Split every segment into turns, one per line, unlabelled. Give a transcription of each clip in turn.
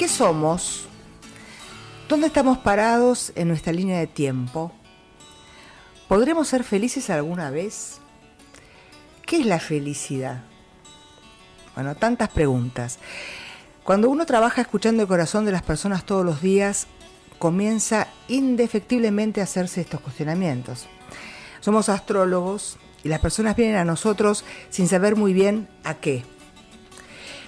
¿Qué somos? ¿Dónde estamos parados en nuestra línea de tiempo? ¿Podremos ser felices alguna vez? ¿Qué es la felicidad? Bueno, tantas preguntas. Cuando uno trabaja escuchando el corazón de las personas todos los días, comienza indefectiblemente a hacerse estos cuestionamientos. Somos astrólogos y las personas vienen a nosotros sin saber muy bien a qué.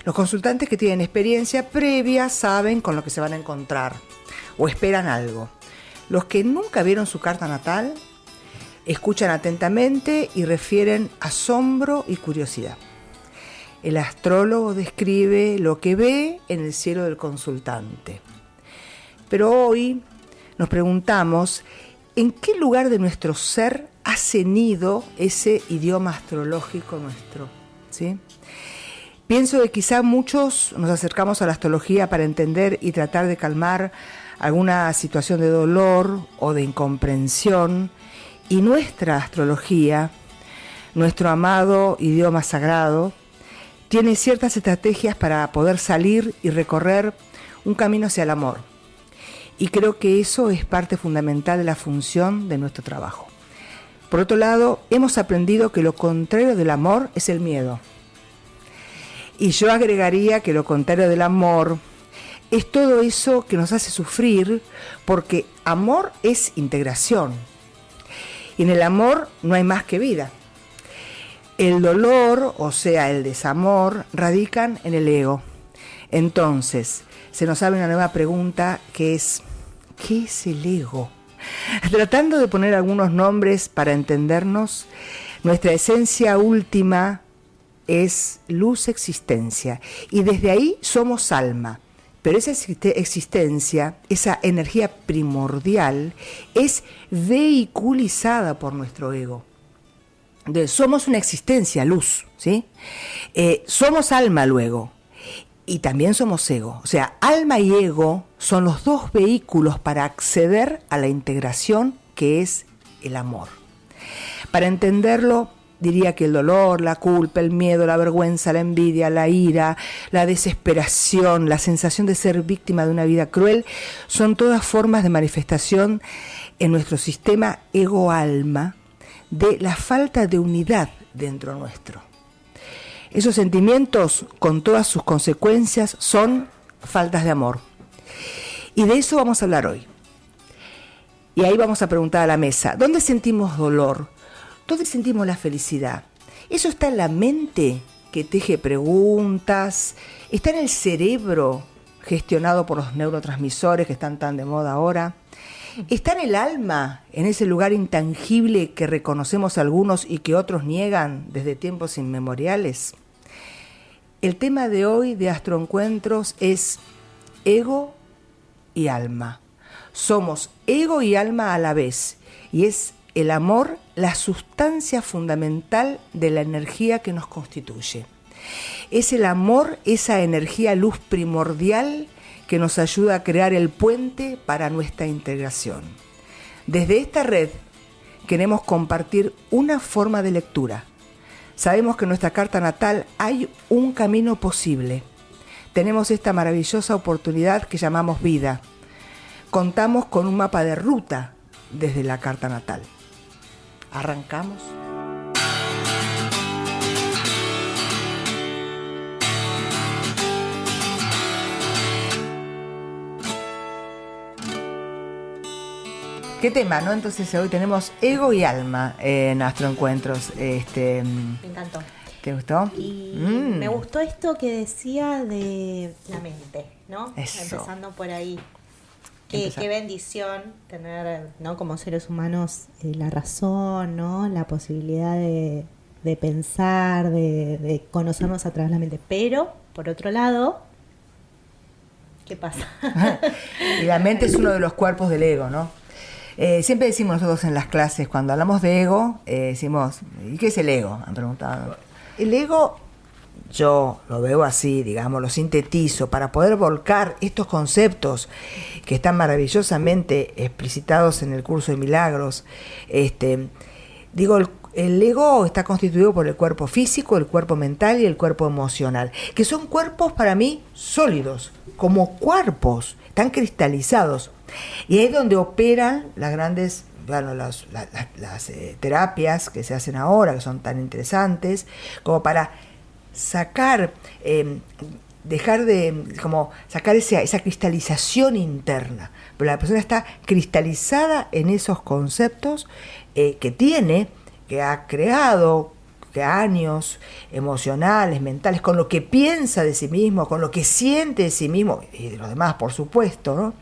Los consultantes que tienen experiencia previa saben con lo que se van a encontrar o esperan algo. Los que nunca vieron su carta natal escuchan atentamente y refieren asombro y curiosidad. El astrólogo describe lo que ve en el cielo del consultante. Pero hoy nos preguntamos en qué lugar de nuestro ser ha cenido ese idioma astrológico nuestro, ¿sí? Pienso que quizá muchos nos acercamos a la astrología para entender y tratar de calmar alguna situación de dolor o de incomprensión, y nuestra astrología, nuestro amado idioma sagrado, tiene ciertas estrategias para poder salir y recorrer un camino hacia el amor. Y creo que eso es parte fundamental de la función de nuestro trabajo. Por otro lado, hemos aprendido que lo contrario del amor es el miedo. Y yo agregaría que lo contrario del amor es todo eso que nos hace sufrir, porque amor es integración. Y en el amor no hay más que vida. El dolor, o sea, el desamor, radican en el ego. Entonces, se nos abre una nueva pregunta que es, ¿qué es el ego? Tratando de poner algunos nombres para entendernos, nuestra esencia última es luz existencia, y desde ahí somos alma. Pero esa existencia, esa energía primordial, es vehiculizada por nuestro ego. Entonces, somos una existencia, luz, ¿sí? Somos alma luego, y también somos ego. O sea, alma y ego son los dos vehículos para acceder a la integración que es el amor. Para entenderlo, diría que el dolor, la culpa, el miedo, la vergüenza, la envidia, la ira, la desesperación, la sensación de ser víctima de una vida cruel, son todas formas de manifestación en nuestro sistema ego-alma de la falta de unidad dentro nuestro. Esos sentimientos, con todas sus consecuencias, son faltas de amor. Y de eso vamos a hablar hoy. Y ahí vamos a preguntar a la mesa, ¿dónde sentimos dolor? ¿Dónde sentimos la felicidad? ¿Eso está en la mente que teje preguntas? ¿Está en el cerebro gestionado por los neurotransmisores que están tan de moda ahora? ¿Está en el alma, en ese lugar intangible que reconocemos algunos y que otros niegan desde tiempos inmemoriales? El tema de hoy de Astroencuentros es ego y alma. Somos ego y alma a la vez, y es el amor la sustancia fundamental de la energía que nos constituye. Es el amor, esa energía luz primordial que nos ayuda a crear el puente para nuestra integración. Desde esta red queremos compartir una forma de lectura. Sabemos que en nuestra carta natal hay un camino posible. Tenemos esta maravillosa oportunidad que llamamos vida. Contamos con un mapa de ruta desde la carta natal. ¿Arrancamos? ¿Qué tema, no? Entonces hoy tenemos ego y alma en Astroencuentros.
Me encantó.
¿Te gustó?
Y me gustó esto que decía de la mente, ¿no?
Eso.
Empezando por ahí. Qué bendición tener, ¿no? Como seres humanos la razón, ¿no? La posibilidad de pensar, de conocernos a través de la mente. Pero, por otro lado, ¿qué pasa?
Y la mente es uno de los cuerpos del ego, ¿no? Siempre decimos nosotros en las clases, cuando hablamos de ego, decimos, ¿y qué es el ego? Han preguntado. El ego, yo lo veo así, digamos, lo sintetizo, para poder volcar estos conceptos que están maravillosamente explicitados en el curso de milagros. Digo, el ego está constituido por el cuerpo físico, el cuerpo mental y el cuerpo emocional, que son cuerpos para mí sólidos, como cuerpos, están cristalizados. Y ahí es donde operan las grandes, bueno, las terapias que se hacen ahora, que son tan interesantes, como para sacar, dejar de, como sacar esa cristalización interna. Pero la persona está cristalizada en esos conceptos que ha creado, que años emocionales, mentales, con lo que piensa de sí mismo, con lo que siente de sí mismo, y de los demás, por supuesto, ¿no?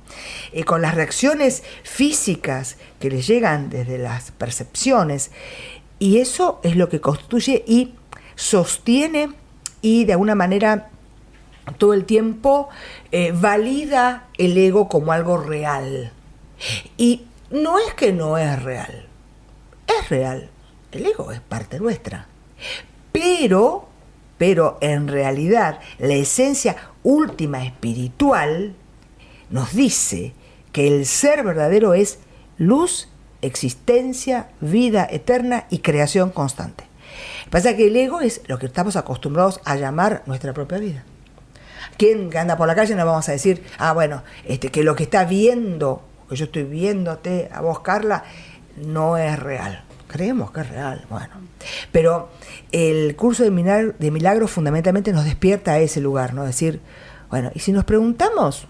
Con las reacciones físicas que le llegan desde las percepciones, y eso es lo que constituye y sostiene y de alguna manera todo el tiempo valida el ego como algo real. Y no es que no es real, es real, el ego es parte nuestra. Pero en realidad la esencia última espiritual nos dice que el ser verdadero es luz, existencia, vida eterna y creación constante. Pasa que el ego es lo que estamos acostumbrados a llamar nuestra propia vida. ¿Quién anda por la calle no vamos a decir, que lo que está viendo, que yo estoy viéndote a vos, Carla, no es real? Creemos que es real, bueno. Pero el curso de milagros fundamentalmente nos despierta a ese lugar, ¿no? Decir, bueno, y si nos preguntamos,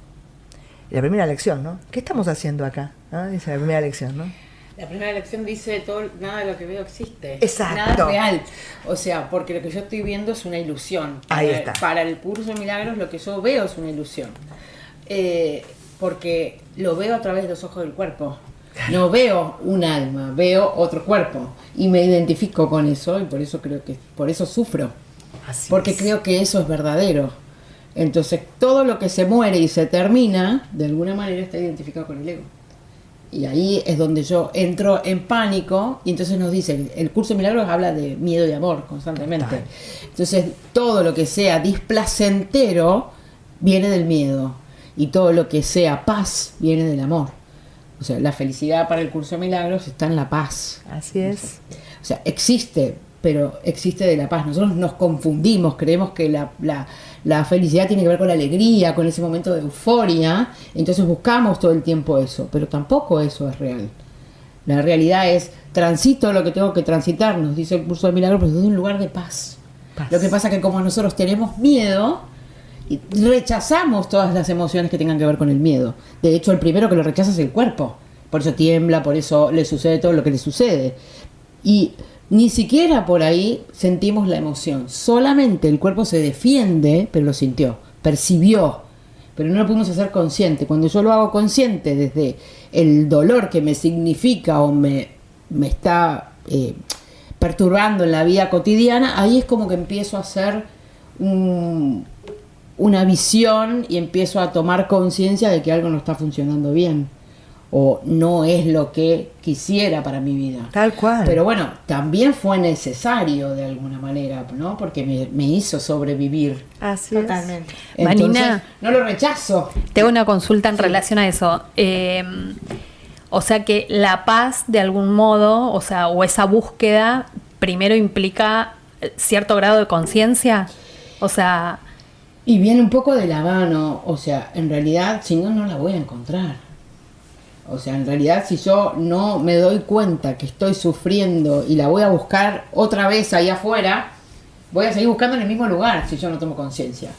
la primera lección, ¿no? ¿Qué estamos haciendo acá? ¿No? Esa es la primera lección, ¿no?
La primera lección dice, nada de lo que veo existe.
Exacto.
Nada es real. O sea, porque lo que yo estoy viendo es una ilusión.
Ahí está.
Para el curso de milagros lo que yo veo es una ilusión. Porque lo veo a través de los ojos del cuerpo. No veo un alma, veo otro cuerpo. Y me identifico con eso y por eso sufro. Porque creo que eso es verdadero. Entonces, todo lo que se muere y se termina, de alguna manera está identificado con el ego. Y ahí es donde yo entro en pánico y entonces nos dicen, el curso de milagros habla de miedo y amor constantemente. Entonces todo lo que sea displacentero viene del miedo y todo lo que sea paz viene del amor. O sea, la felicidad para el curso de milagros está en la paz.
Así es.
O sea, existe, pero existe de la paz. Nosotros nos confundimos, creemos que la felicidad tiene que ver con la alegría, con ese momento de euforia, entonces buscamos todo el tiempo eso, pero tampoco eso es real. La realidad es, transito lo que tengo que transitar, nos dice el curso de milagros, pero desde un lugar de paz. Lo que pasa es que como nosotros tenemos miedo, y rechazamos todas las emociones que tengan que ver con el miedo. De hecho, el primero que lo rechaza es el cuerpo, por eso tiembla, por eso le sucede todo lo que le sucede. Y ni siquiera por ahí sentimos la emoción. Solamente el cuerpo se defiende, pero lo sintió, percibió, pero no lo pudimos hacer consciente. Cuando yo lo hago consciente desde el dolor que me significa o me está perturbando en la vida cotidiana, ahí es como que empiezo a hacer una visión y empiezo a tomar conciencia de que algo no está funcionando bien. O no es lo que quisiera para mi vida.
Tal cual.
Pero bueno, también fue necesario de alguna manera, ¿no? Porque me hizo sobrevivir.
Así
Totalmente.
es.
Entonces,
Vanina,
no lo rechazo.
tengo una consulta en relación a eso. O sea que la paz, de algún modo, o esa búsqueda, primero implica cierto grado de conciencia. O sea...
Y viene un poco de la mano. O sea, en realidad, si no, no la voy a encontrar. O sea, en realidad, si yo no me doy cuenta que estoy sufriendo y la voy a buscar otra vez ahí afuera, voy a seguir buscando en el mismo lugar si yo no tomo conciencia.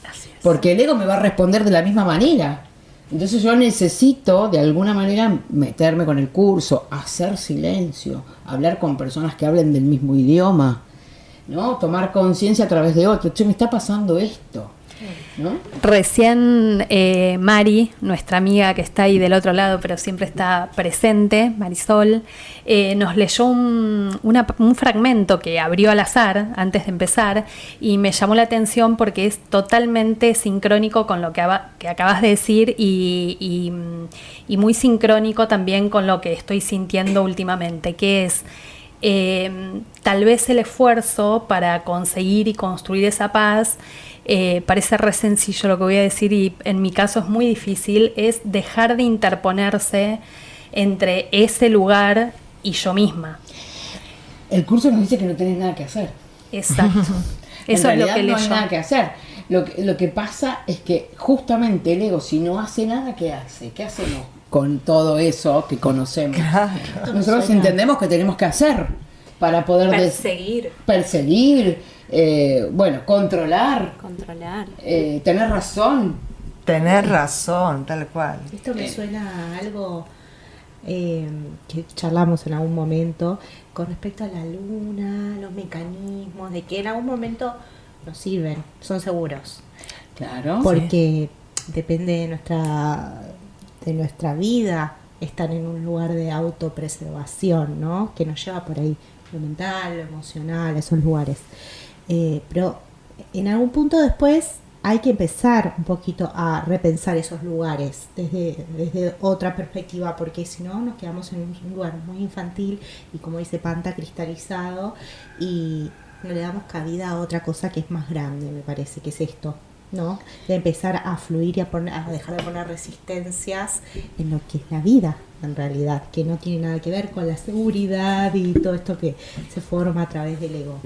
Porque el ego me va a responder de la misma manera. Entonces yo necesito, de alguna manera, meterme con el curso, hacer silencio, hablar con personas que hablen del mismo idioma, ¿no? Tomar conciencia a través de otro. Che, me está pasando esto, ¿no?
Recién Mari, nuestra amiga que está ahí del otro lado, pero siempre está presente, Marisol, nos leyó un fragmento que abrió al azar antes de empezar y me llamó la atención porque es totalmente sincrónico con lo que acabas de decir y muy sincrónico también con lo que estoy sintiendo últimamente, que es tal vez el esfuerzo para conseguir y construir esa paz. Parece re sencillo lo que voy a decir y en mi caso es muy difícil, es dejar de interponerse entre ese lugar y yo misma.
el curso nos dice que no tenés nada que hacer.
Exacto. Eso
En
es lo
realidad
que
no hay
leyó.
nada que hacer. Lo que pasa es que justamente el ego, si no hace nada, ¿qué hace? ¿Qué hacemos con todo eso que conocemos?
Claro.
Nosotros entendemos que tenemos que hacer para poder perseguir, controlar, tener razón.
Tener razón, tal cual.
Esto me suena a algo que charlamos en algún momento con respecto a la luna, los mecanismos, de que en algún momento nos sirven, son seguros.
Claro.
Porque depende de nuestra vida estar en un lugar de autopreservación, ¿no? Que nos lleva por ahí lo mental, lo emocional, esos lugares. Pero en algún punto después hay que empezar un poquito a repensar esos lugares desde otra perspectiva, porque si no nos quedamos en un lugar muy infantil y, como dice Panta, cristalizado, y no le damos cabida a otra cosa que es más grande, me parece, que es esto, ¿no? De empezar a fluir y a dejar de poner resistencias en lo que es la vida, en realidad, que no tiene nada que ver con la seguridad y todo esto que se forma a través del ego.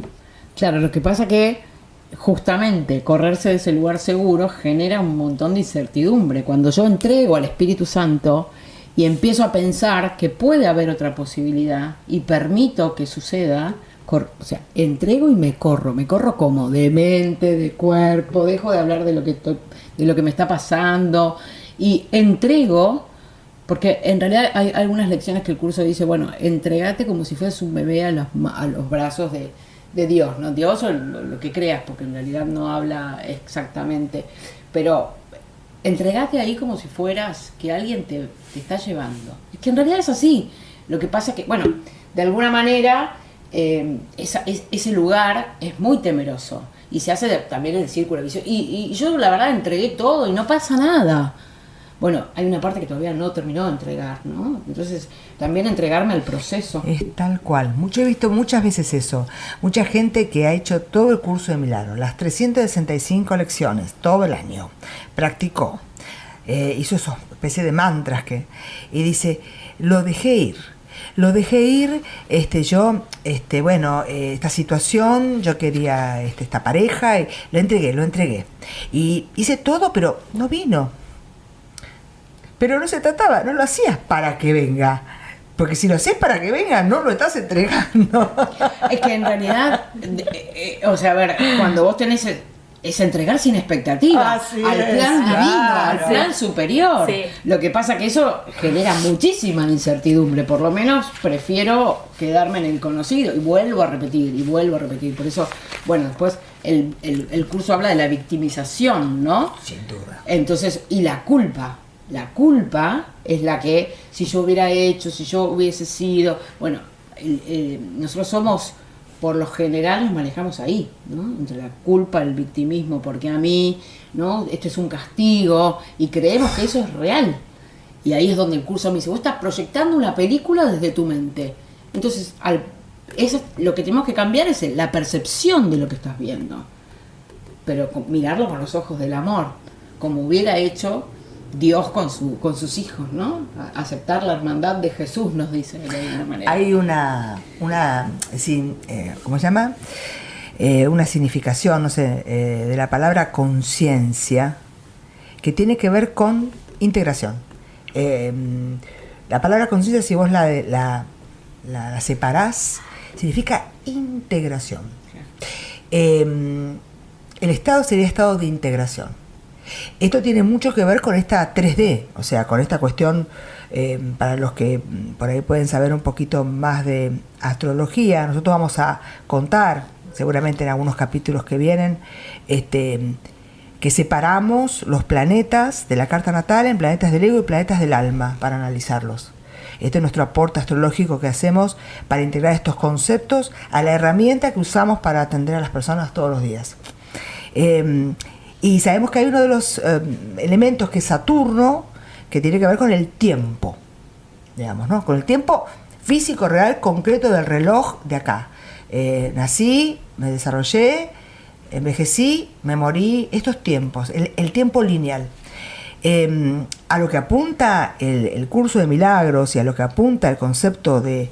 Claro, lo que pasa que justamente correrse de ese lugar seguro genera un montón de incertidumbre. Cuando yo entrego al Espíritu Santo y empiezo a pensar que puede haber otra posibilidad y permito que suceda, entrego y me corro como de mente, de cuerpo, dejo de hablar de lo que me está pasando y entrego, porque en realidad hay algunas lecciones que el curso dice, bueno, entregate como si fueras un bebé a los brazos de Dios, ¿no? Dios o lo que creas, porque en realidad no habla exactamente, pero entregate ahí como si fueras que alguien te está llevando. Es que en realidad es así. Lo que pasa es que, bueno, de alguna manera ese lugar es muy temeroso y se hace también el círculo vicioso. Y yo la verdad entregué todo y no pasa nada. Bueno, hay una parte que todavía no terminó de entregar, ¿no? Entonces, también entregarme al proceso.
Es tal cual. He visto muchas veces eso. Mucha gente que ha hecho todo el curso de milagros, las 365 lecciones, todo el año, practicó, hizo esa especie de mantras y dice, lo dejé ir, esta situación, yo quería esta pareja, y lo entregué. Y hice todo, pero no vino. Pero no se trataba, no lo hacías para que venga. Porque si lo haces para que venga, no lo estás entregando.
Es que en realidad, cuando vos tenés es entregar sin expectativa al plan divino, al plan superior. Sí. Lo que pasa que eso genera muchísima incertidumbre. Por lo menos prefiero quedarme en el conocido y vuelvo a repetir. Por eso, después el curso habla de la victimización, ¿no?
Sin duda.
Entonces, y la culpa. La culpa es la que, si yo hubiera hecho, si yo hubiese sido... nosotros somos, por lo general, nos manejamos ahí, ¿no? Entre la culpa, el victimismo, porque a mí, ¿no? Esto es un castigo, y creemos que eso es real. Y ahí es donde el curso me dice, vos estás proyectando una película desde tu mente. Entonces, lo que tenemos que cambiar es la percepción de lo que estás viendo. Pero mirarlo con los ojos del amor, como hubiera hecho Dios con sus hijos, ¿no? Aceptar la hermandad de Jesús, nos dice de alguna manera.
Hay ¿cómo se llama? Una significación, no sé, de la palabra conciencia, que tiene que ver con integración. La palabra conciencia, si vos la separás, significa integración. El estado sería estado de integración. Esto tiene mucho que ver con esta 3D, o sea, con esta cuestión, para los que por ahí pueden saber un poquito más de astrología. Nosotros vamos a contar, seguramente en algunos capítulos que vienen, que separamos los planetas de la carta natal en planetas del ego y planetas del alma para analizarlos. Este es nuestro aporte astrológico que hacemos para integrar estos conceptos a la herramienta que usamos para atender a las personas todos los días. Y sabemos que hay uno de los elementos que es Saturno, que tiene que ver con el tiempo, digamos, ¿no? Con el tiempo físico, real, concreto del reloj de acá. Nací, me desarrollé, envejecí, me morí, estos tiempos, el tiempo lineal. A lo que apunta el curso de milagros y a lo que apunta el concepto de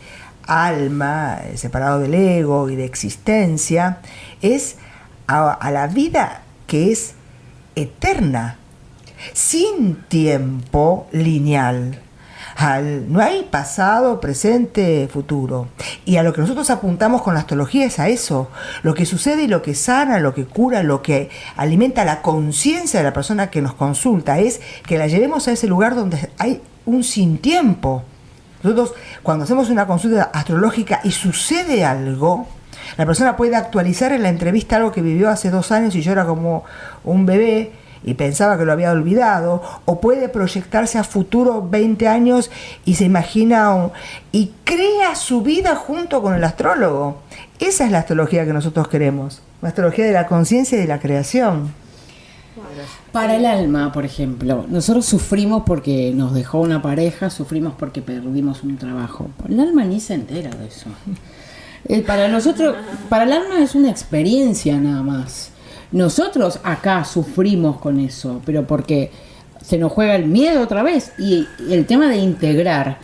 alma, separado del ego y de existencia, es a la vida que es eterna, sin tiempo lineal. No hay pasado, presente, futuro. Y a lo que nosotros apuntamos con la astrología es a eso. Lo que sucede y lo que sana, lo que cura, lo que alimenta la conciencia de la persona que nos consulta, es que la llevemos a ese lugar donde hay un sin tiempo. Nosotros, cuando hacemos una consulta astrológica y sucede algo, la persona puede actualizar en la entrevista algo que vivió hace 2 años y yo era como un bebé y pensaba que lo había olvidado, o puede proyectarse a futuro 20 años y se imagina y crea su vida junto con el astrólogo. Esa es la astrología que nosotros queremos, la astrología de la conciencia y de la creación.
Para el alma, por ejemplo, nosotros sufrimos porque nos dejó una pareja, sufrimos porque perdimos un trabajo. El alma ni se entera de eso. Para nosotros, para el alma es una experiencia nada más. Nosotros acá sufrimos con eso, pero porque se nos juega el miedo otra vez. Y el tema de integrar,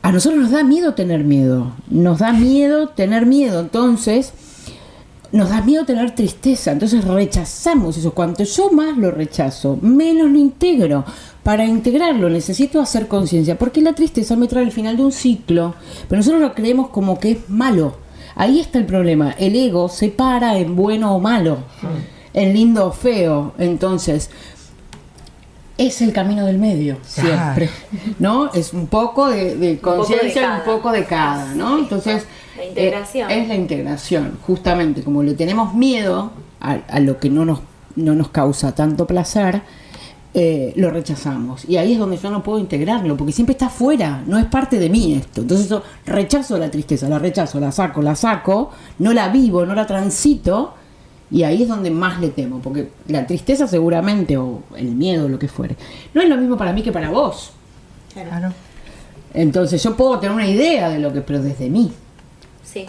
a nosotros nos da miedo tener miedo, nos da miedo tener miedo, entonces nos da miedo tener tristeza, entonces rechazamos eso. Cuanto yo más lo rechazo, menos lo integro. Para integrarlo necesito hacer conciencia, porque la tristeza me trae el final de un ciclo, pero nosotros lo creemos como que es malo. Ahí está el problema. El ego se para en bueno o malo, en lindo o feo. Entonces, es el camino del medio, siempre. ¿No? Es un poco de conciencia y un poco de cada, ¿no? Entonces,
la integración.
Es la integración. Justamente, como le tenemos miedo a lo que no nos causa tanto placer, lo rechazamos. Y ahí es donde yo no puedo integrarlo, porque siempre está afuera, no es parte de mí esto. Entonces yo rechazo la tristeza, la rechazo, la saco, no la vivo, no la transito, y ahí es donde más le temo, porque la tristeza seguramente, o el miedo, lo que fuere, no es lo mismo para mí que para vos.
Claro.
Entonces yo puedo tener una idea de lo que, pero desde mí.
Sí.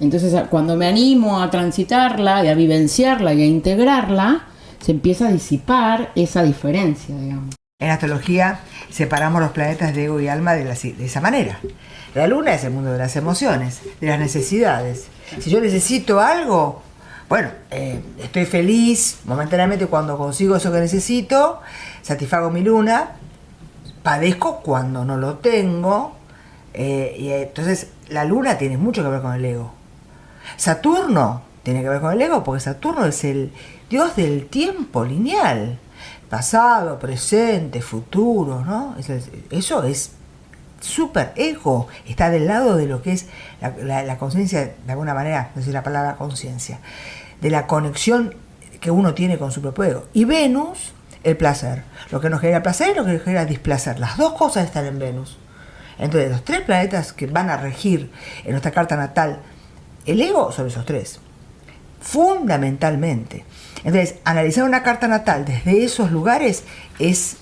Entonces cuando me animo a transitarla y a vivenciarla y a integrarla, se empieza a disipar esa diferencia, digamos.
En astrología separamos los planetas de ego y alma de esa manera. La luna es el mundo de las emociones, de las necesidades. Si yo necesito algo, bueno, estoy feliz momentáneamente cuando consigo eso que necesito, satisfago mi luna, padezco cuando no lo tengo, y entonces la luna tiene mucho que ver con el ego. Saturno tiene que ver con el ego porque Saturno es el dios del tiempo lineal, pasado, presente, futuro, ¿no? Eso es súper ego, está del lado de lo que es la conciencia, de alguna manera, no sé la palabra conciencia, de la conexión que uno tiene con su propio ego. Y Venus, el placer, lo que nos genera placer y lo que nos genera displacer, las dos cosas están en Venus. Entonces los 3 planetas que van a regir en nuestra carta natal el ego son esos 3, fundamentalmente. Entonces, analizar una carta natal desde esos lugares es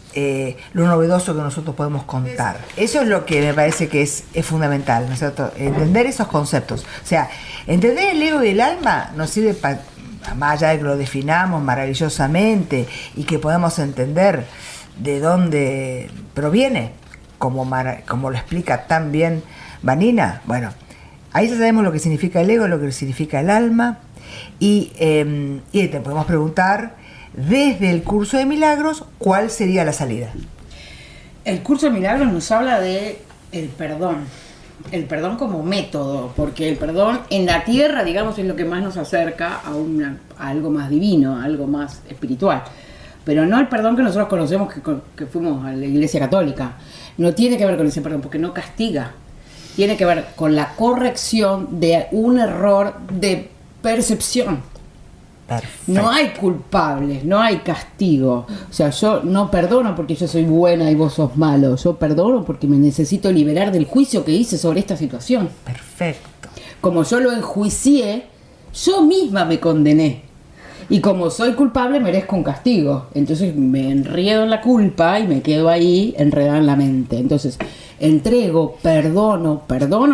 lo novedoso que nosotros podemos contar. Eso es lo que me parece que es fundamental, ¿no es cierto? Entender esos conceptos. O sea, entender el ego y el alma nos sirve para, más allá de que lo definamos maravillosamente y que podamos entender de dónde proviene, como lo explica tan bien Vanina. Bueno, ahí ya sabemos lo que significa el ego, lo que significa el alma. Y te podemos preguntar, desde el curso de milagros, ¿cuál sería la salida?
El curso de milagros nos habla de el perdón como método, porque el perdón en la tierra, digamos, es lo que más nos acerca a algo más divino, a algo más espiritual, pero no el perdón que nosotros conocemos, que fuimos a la Iglesia Católica. No tiene que ver con ese perdón, porque no castiga, tiene que ver con la corrección de un error de percepción.
Perfecto.
No hay culpables, no hay castigo. O sea, yo no perdono porque yo soy buena y vos sos malo. Yo perdono porque me necesito liberar del juicio que hice sobre esta situación.
Perfecto.
Como yo lo enjuicié, yo misma me condené. Y como soy culpable, merezco un castigo. Entonces me enredo en la culpa y me quedo ahí enredada en la mente. Entonces entrego, perdono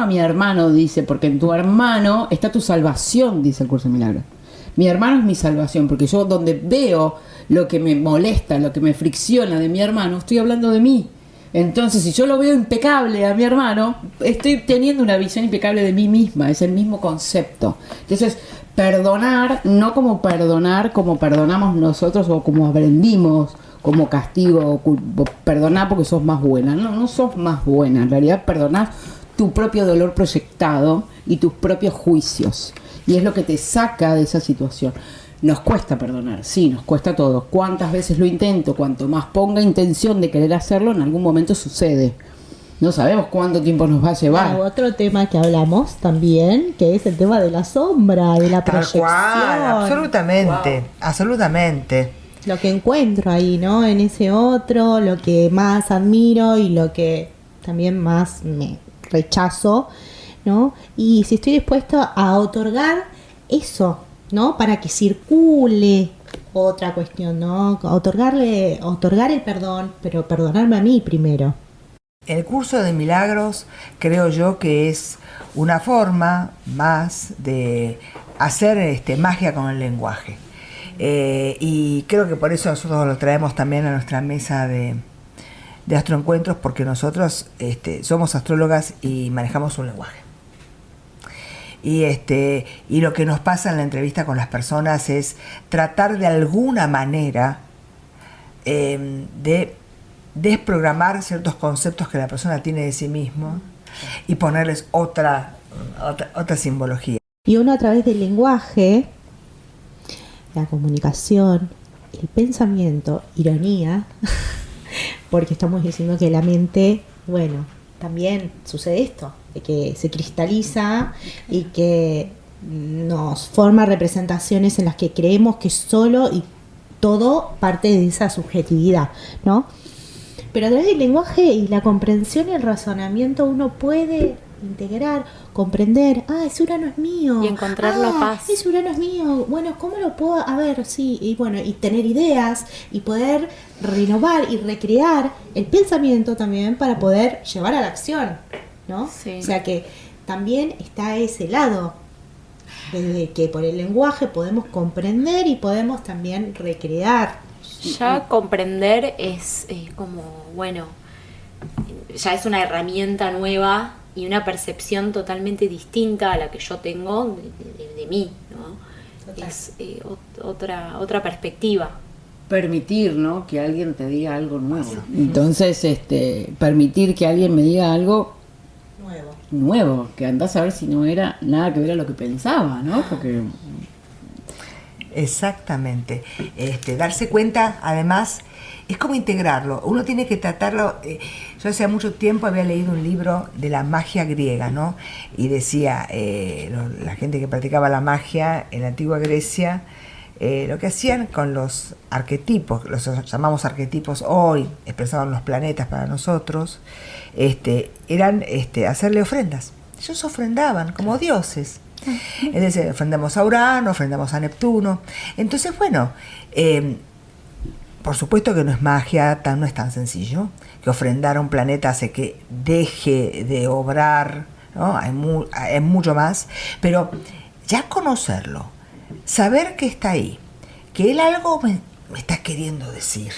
a mi hermano, dice, porque en tu hermano está tu salvación, dice el curso de milagros. Mi hermano es mi salvación, porque yo donde veo lo que me molesta, lo que me fricciona de mi hermano, estoy hablando de mí. Entonces, si yo lo veo impecable a mi hermano, estoy teniendo una visión impecable de mí misma, es el mismo concepto. Entonces, perdonar, no como perdonamos nosotros o como aprendimos, como castigo, perdonar porque sos más buena. No, no sos más buena, en realidad perdonás tu propio dolor proyectado y tus propios juicios. Y es lo que te saca de esa situación. Nos cuesta perdonar, sí, nos cuesta a todos. Cuántas veces lo intento, cuanto más ponga intención de querer hacerlo, en algún momento sucede. No sabemos cuánto tiempo nos va a llevar.
Otro tema que hablamos también, que es el tema de la sombra, de la proyección.
Tal cual, absolutamente, absolutamente.
Lo que encuentro ahí, ¿no? En ese otro, lo que más admiro y lo que también más me rechazo, ¿no? Y si estoy dispuesto a otorgar eso, ¿no? Para que circule, otra cuestión, ¿no? Otorgar el perdón, pero perdonarme a mí primero.
El curso de milagros creo yo que es una forma más de hacer magia con el lenguaje. Y creo que por eso nosotros lo traemos también a nuestra mesa de astroencuentros, porque nosotros somos astrólogas y manejamos un lenguaje. Y lo que nos pasa en la entrevista con las personas es tratar de alguna manera de desprogramar ciertos conceptos que la persona tiene de sí mismo y ponerles otra simbología.
Y uno a través del lenguaje, la comunicación, el pensamiento, ironía, porque estamos diciendo que la mente, bueno, también sucede esto, de que se cristaliza y que nos forma representaciones en las que creemos que solo y todo parte de esa subjetividad, ¿no? Pero a través del lenguaje y la comprensión y el razonamiento uno puede integrar, comprender, ese Urano es mío.
Y encontrar la paz.
Ese Urano es mío. Bueno, ¿cómo lo puedo? A ver, sí, y bueno, y tener ideas y poder renovar y recrear el pensamiento también para poder llevar a la acción, ¿no?
Sí.
O sea que también está ese lado, desde que por el lenguaje podemos comprender y podemos también recrear.
Ya comprender es como, bueno, ya es una herramienta nueva y una percepción totalmente distinta a la que yo tengo de mí, ¿no? Total. Es otra perspectiva.
Permitir, ¿no? Que alguien te diga algo nuevo. Entonces, permitir que alguien me diga algo nuevo, que andás a ver si no era nada que ver a lo que pensaba, ¿no? Porque
exactamente. Darse cuenta, además, es como integrarlo. Uno tiene que tratarlo. Yo hace mucho tiempo había leído un libro de la magia griega, ¿no? Y decía, la gente que practicaba la magia en la antigua Grecia, lo que hacían con los arquetipos, los llamamos arquetipos hoy, expresaban los planetas para nosotros, eran hacerle ofrendas. Ellos ofrendaban como dioses. Es decir, ofrendamos a Urano, ofrendamos a Neptuno. Entonces, bueno, por supuesto que no es magia, no es tan sencillo, que ofrendar a un planeta hace que deje de obrar, ¿no? Hay mucho más, pero ya conocerlo, saber que está ahí, que él algo me está queriendo decir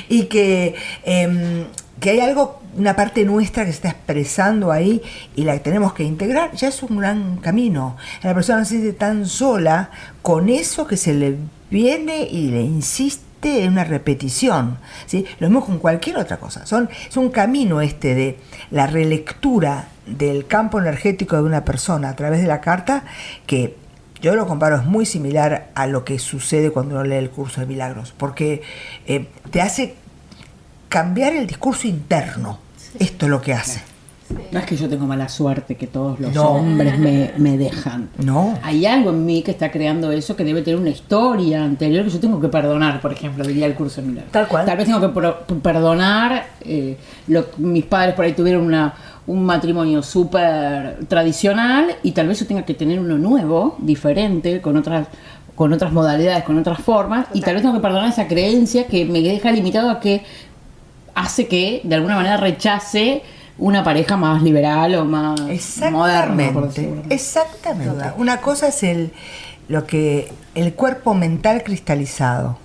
y que hay algo, una parte nuestra que se está expresando ahí y la que tenemos que integrar, ya es un gran camino. La persona no se siente tan sola con eso que se le viene y le insiste en una repetición, ¿sí? Lo mismo con cualquier otra cosa. Es un camino de la relectura del campo energético de una persona a través de la carta, que yo lo comparo, es muy similar a lo que sucede cuando uno lee el curso de milagros, porque te hace cambiar el discurso interno. Sí. Esto es lo que hace.
Sí. No es que yo tengo mala suerte, que todos los hombres me dejan.
No.
Hay algo en mí que está creando eso, que debe tener una historia anterior que yo tengo que perdonar, por ejemplo, diría el curso de milagros.
Tal cual.
Tal vez tengo que perdonar. Mis padres por ahí tuvieron un matrimonio súper tradicional y tal vez yo tenga que tener uno nuevo, diferente, con otras modalidades, con otras formas. Total. Y tal vez tengo que perdonar esa creencia que me deja limitado a que hace que de alguna manera rechace una pareja más liberal o más moderna, por decirlo.
Exactamente. Una cosa es el cuerpo mental cristalizado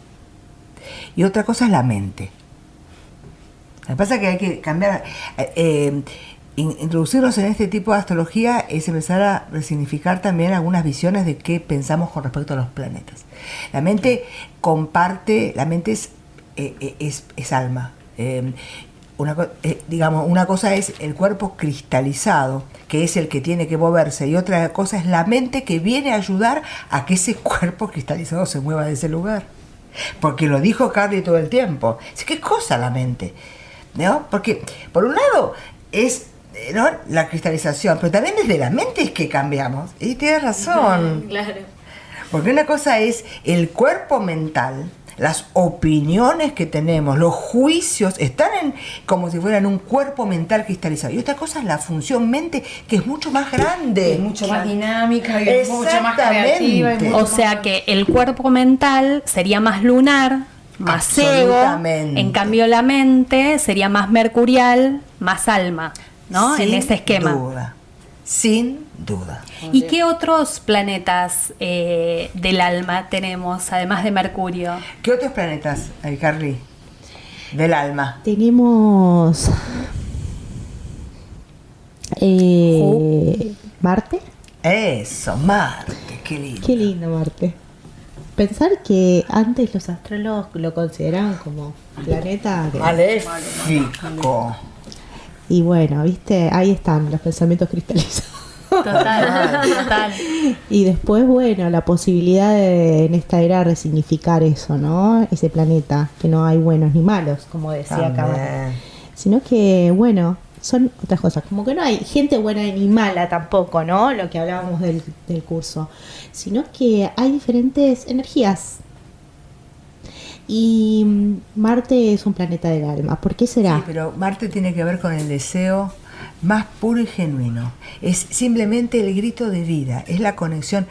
y otra cosa es la mente. Lo que pasa es que hay que cambiar, introducirnos en este tipo de astrología es empezar a resignificar también algunas visiones de qué pensamos con respecto a los planetas. La mente comparte, la mente es alma. Una cosa es el cuerpo cristalizado, que es el que tiene que moverse, y otra cosa es la mente que viene a ayudar a que ese cuerpo cristalizado se mueva de ese lugar. Porque lo dijo Carly todo el tiempo. ¿Qué cosa la mente? ¿No? Porque, por un lado, es, ¿no?, la cristalización, pero también desde la mente es que cambiamos. Y tienes razón.
Claro.
Porque una cosa es el cuerpo mental, las opiniones que tenemos, los juicios, están como si fueran un cuerpo mental cristalizado. Y otra cosa es la función mente, que es mucho más grande.
Es mucho más dinámica, y es mucho más creativa.
O sea que el cuerpo mental sería más lunar, más ego, en cambio la mente sería más mercurial, más alma, ¿no?
Sin
en ese esquema.
Duda. Sin duda.
¿Y qué otros planetas del alma tenemos, además de Mercurio?
¿Qué otros planetas hay, Carly? Del alma.
Tenemos Marte.
Eso, Marte, qué lindo.
Qué lindo Marte. Pensar que antes los astrólogos lo consideraban como planeta
Maléfico.
y bueno, viste, ahí están los pensamientos cristalizados.
Total.
Y después, bueno, la posibilidad de en esta era resignificar eso, ¿no? Ese planeta, que no hay buenos ni malos, como decía acá. Sino que, bueno, son otras cosas, como que no hay gente buena ni mala tampoco, ¿no? Lo que hablábamos del curso, sino que hay diferentes energías. Y Marte es un planeta del alma. ¿Por qué será?
Sí, pero Marte tiene que ver con el deseo más puro y genuino. Es simplemente el grito de vida, es la conexión.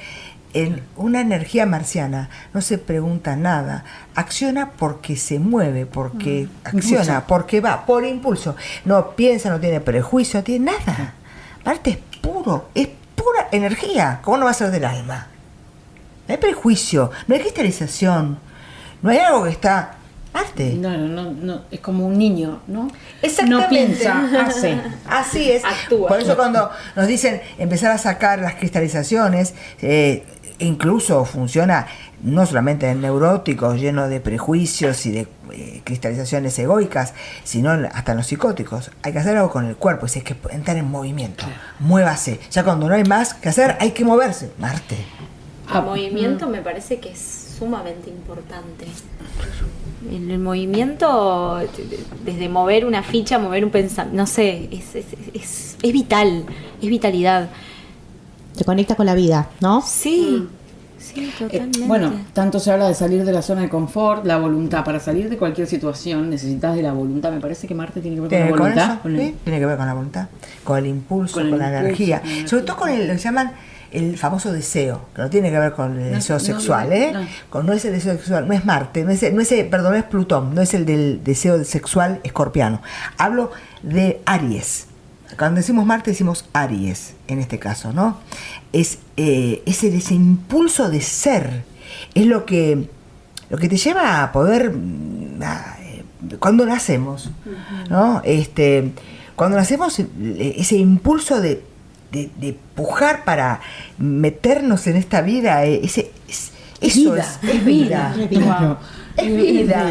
En una energía marciana no se pregunta nada, acciona porque se mueve, porque acciona, impulso. Porque va, por impulso. No piensa, no tiene prejuicio, no tiene nada. Marte es puro, es pura energía. ¿Cómo no va a ser del alma? No hay prejuicio, no hay cristalización, no hay algo que está... Marte.
No, es como un niño, ¿no?
Exactamente.
No piensa, hace.
Así es.
Actúa.
Por eso cuando nos dicen empezar a sacar las cristalizaciones, incluso funciona no solamente en neuróticos llenos de prejuicios y de cristalizaciones egoicas, sino hasta en los psicóticos. Hay que hacer algo con el cuerpo, es que entrar en movimiento. Claro. Muévase. Ya cuando no hay más que hacer, hay que moverse. Marte.
El movimiento me parece que es sumamente importante. El movimiento, desde mover una ficha, mover un pensamiento, no sé, es vital, es vitalidad.
Te conecta con la vida, ¿no?
Sí, sí, totalmente.
Bueno, tanto se habla de salir de la zona de confort, la voluntad. Para salir de cualquier situación necesitas de la voluntad. Me parece que Marte tiene que ver con la voluntad.
Tiene que ver con la voluntad, con el impulso, con la energía. Sobre todo con lo que se llaman el famoso deseo, que no tiene que ver con el deseo sexual, no es el deseo sexual, no es Marte, no es Plutón, no es el del deseo sexual escorpiano. Hablo de Aries. Cuando decimos Marte decimos Aries, en este caso, ¿no? Es ese impulso de ser, es lo que te lleva a poder, cuando nacemos, ¿no? Cuando nacemos, ese impulso de pujar para meternos en esta vida, eso es vida. Es vida.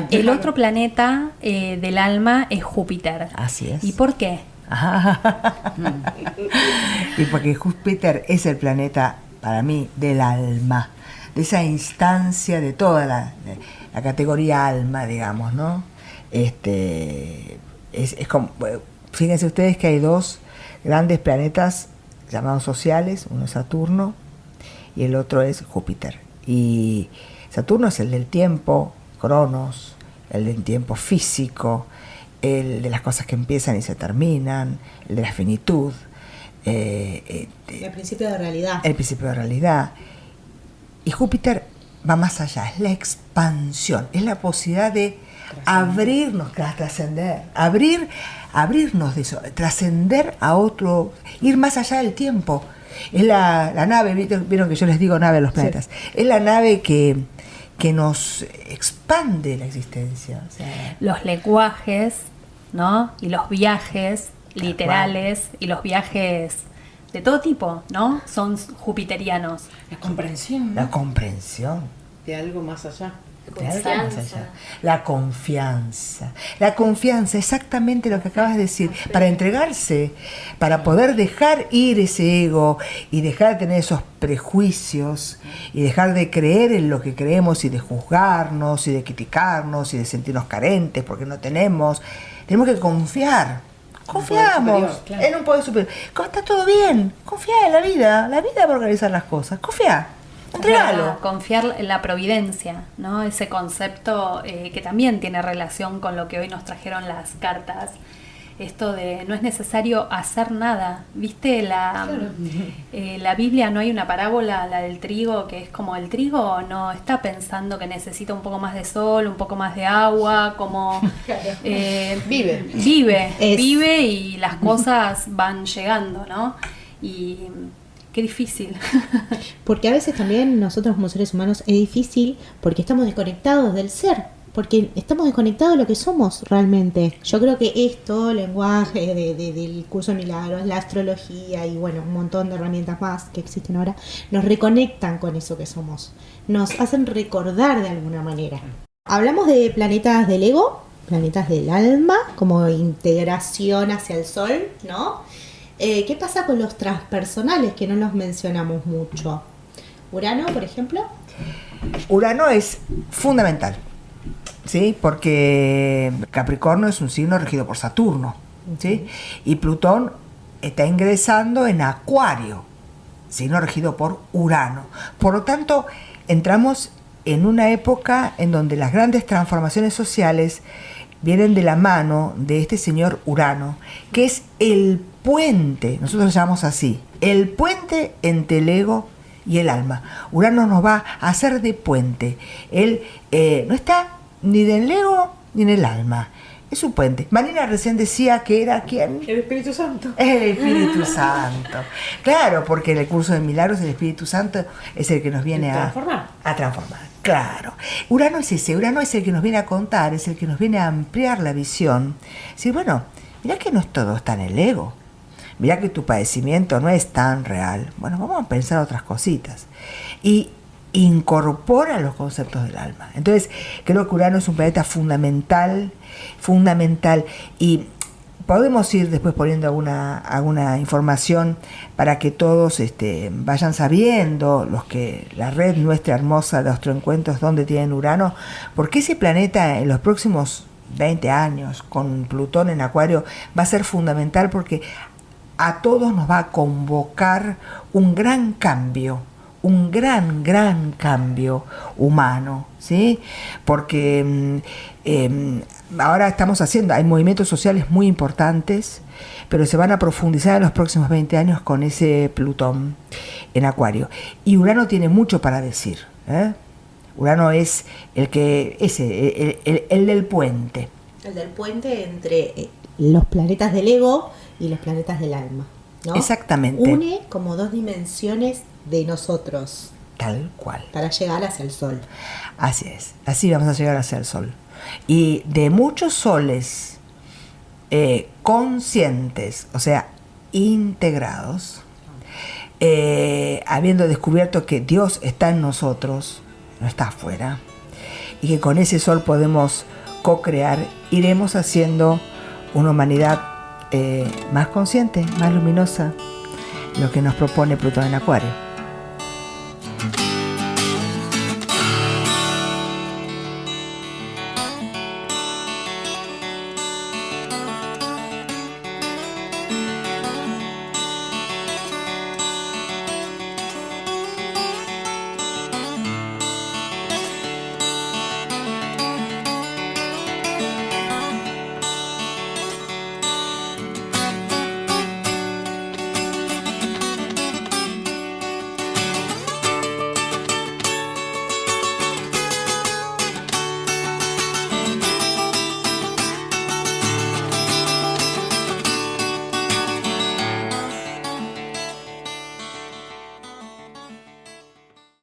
El otro planeta del alma es Júpiter.
Así es.
¿Y por qué?
Y porque Júpiter es el planeta, para mí, del alma, de esa instancia de toda la categoría alma, digamos, ¿no? Es como, fíjense ustedes que hay dos grandes planetas llamados sociales, uno es Saturno y el otro es Júpiter. Y Saturno es el del tiempo, Cronos, el del tiempo físico, el de las cosas que empiezan y se terminan, el de la finitud,
el principio de realidad.
El principio de realidad. Y Júpiter va más allá, es la expansión, es la posibilidad de abrirnos, trascender, abrirnos de eso, trascender a otro, ir más allá del tiempo. Es la nave, vieron que yo les digo nave a los planetas, sí. Es la nave que nos expande la existencia. O sea,
los lenguajes, ¿no? Y los viajes literales y los viajes de todo tipo, ¿no? Son jupiterianos.
La comprensión, ¿no?
La comprensión.
De algo más allá.
De algo más allá. La confianza, exactamente lo que acabas de decir, para entregarse, para poder dejar ir ese ego y dejar de tener esos prejuicios y dejar de creer en lo que creemos y de juzgarnos y de criticarnos y de sentirnos carentes porque no tenemos. Tenemos que confiar. Confiamos
superior, claro.
en un poder superior. Está todo bien, confía en la vida va a organizar las cosas, confía. Un regalo.
Confiar en la providencia, ¿no? Ese concepto que también tiene relación con lo que hoy nos trajeron las cartas. Esto de no es necesario hacer nada. ¿Viste la Biblia? No hay una parábola, la del trigo, que es como el trigo no está pensando que necesita un poco más de sol, un poco más de agua, como vive y las cosas van llegando, ¿no? Y qué difícil.
Porque a veces también nosotros como seres humanos es difícil porque estamos desconectados del ser, porque estamos desconectados de lo que somos realmente. Yo creo que esto, el lenguaje del curso de milagros, la astrología y bueno, un montón de herramientas más que existen ahora, nos reconectan con eso que somos, nos hacen recordar de alguna manera. Hablamos de planetas del ego, planetas del alma, como integración hacia el sol, ¿no? ¿Qué pasa con los transpersonales que no los mencionamos mucho? Urano, por ejemplo.
Urano es fundamental, ¿sí? Porque Capricornio es un signo regido por Saturno, ¿sí? Y Plutón está ingresando en Acuario, signo regido por Urano. Por lo tanto, entramos en una época en donde las grandes transformaciones sociales vienen de la mano de este señor Urano, que es el puente, nosotros lo llamamos así, el puente entre el ego y el alma. Urano nos va a hacer de puente. Él no está ni del ego ni en el alma. Es un puente. Marina recién decía que era ¿quién?
El Espíritu Santo.
El Espíritu Santo. Claro, porque en el curso de milagros el Espíritu Santo es el que nos viene a transformar. Claro. Urano es ese, Urano es el que nos viene a contar, es el que nos viene a ampliar la visión. Sí, bueno, mirá que no es todo está en el ego. Mirá que tu padecimiento no es tan real. Bueno, vamos a pensar otras cositas. Y incorpora los conceptos del alma. Entonces, creo que Urano es un planeta fundamental, y podemos ir después poniendo alguna información para que todos vayan sabiendo, los que la red nuestra hermosa de Astroencuentros, dónde tienen Urano, porque ese planeta en los próximos 20 años, con Plutón en Acuario, va a ser fundamental porque a todos nos va a convocar un gran cambio, un gran cambio humano, ¿sí? Porque ahora estamos hay movimientos sociales muy importantes, pero se van a profundizar en los próximos 20 años con ese Plutón en Acuario. Y Urano tiene mucho para decir, ¿eh? Urano es el del puente.
El del puente entre los planetas del ego y los planetas del alma, ¿no?
Exactamente.
Une como dos dimensiones de nosotros.
Tal cual.
Para llegar hacia el sol.
Así es, así vamos a llegar hacia el sol. Y de muchos soles conscientes, o sea, integrados, habiendo descubierto que Dios está en nosotros, no está afuera, y que con ese sol podemos co-crear, iremos haciendo una humanidad más consciente, más luminosa, lo que nos propone Plutón en Acuario.